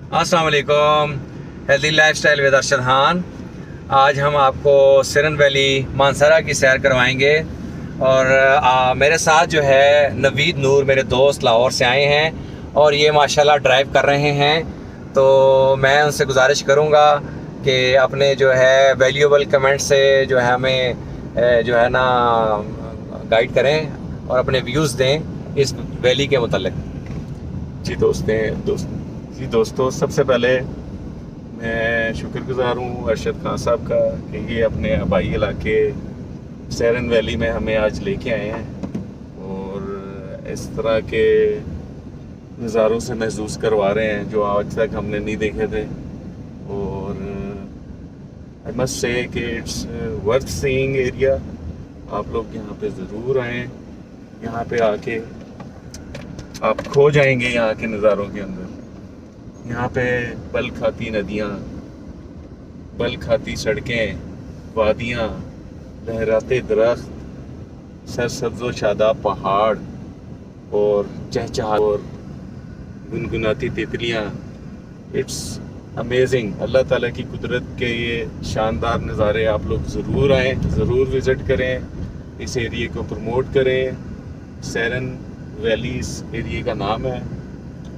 अस्सलाम वालेकुम। Healthy lifestyle with Arshad Khan. आज हम आपको सिरन वैली मानसरा की सैर करवाएंगे और मेरे साथ जो है नवीद नूर मेरे दोस्त लाहौर से आए हैं और ये माशाल्लाह ड्राइव कर रहे हैं। तो मैं उनसे गुजारिश करूँगा कि अपने जो है वैल्यूएबल कमेंट से जो है हमें जो है ना गाइड करें और अपने व्यूज़ दें इस वैली के मुतल्लिक। जी दोस्तों, सबसे पहले मैं शुक्रगुजार हूँ अरशद खान साहब का कि ये अपने आबाई इलाके सैरन वैली में हमें आज लेके आए हैं और इस तरह के नज़ारों से महसूस करवा रहे हैं जो आज तक हमने नहीं देखे थे। और आई मस्ट से कि इट्स वर्थ सीइंग एरिया। आप लोग यहाँ पे ज़रूर आएँ। यहाँ पे आके आप खो जाएंगे यहाँ के नज़ारों के अंदर। यहाँ पे पल खाती नदियाँ, पल खाती सड़कें, वादियाँ, लहराते दरख्त, सरसब्ज़ व शादाब पहाड़ और चहचहा और गुनगुनाती तितलियाँ। It's amazing. अल्लाह ताला की कुदरत के ये शानदार नज़ारे आप लोग ज़रूर आएँ, ज़रूर विज़िट करें, इस एरिए को प्रमोट करें। सैरन वैली इस एरिए का नाम है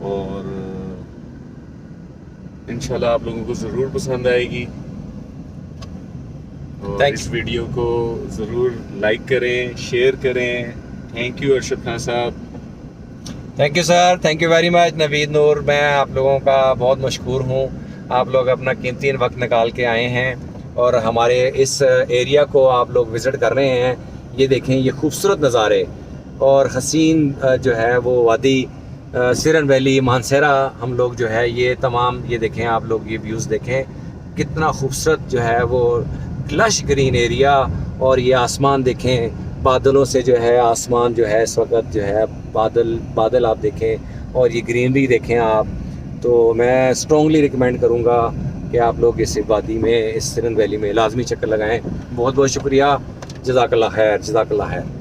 और इंशाल्लाह आप लोगों को ज़रूर पसंद आएगी। और इस वीडियो को ज़रूर लाइक करें, शेयर करें। थैंक यू अरशद खान साहब। Thank you sir, thank you very much Naveed Noor. मैं आप लोगों का बहुत मशकूर हूँ। आप लोग अपना कीमती वक्त निकाल के आए हैं और हमारे इस एरिया को आप लोग विज़िट कर रहे हैं। ये देखें, ये खूबसूरत नज़ारे और हसीन जो है वो वादी सिरन वैली मानसरा हम लोग जो है ये तमाम ये देखें, आप लोग ये व्यूज़ देखें कितना खूबसूरत जो है वो लश ग्रीन एरिया। और ये आसमान देखें, बादलों से जो है आसमान जो है इस वक्त जो है बादल आप देखें और ये ग्रीनरी देखें आप। तो मैं स्ट्रॉन्गली रिकमेंड करूँगा कि आप लोग इस वादी में, इस सिरन वैली में लाजमी चक्कर लगाएँ। बहुत बहुत शुक्रिया। जज़ाकल्लाह खैर, जज़ाकल्लाह खैर।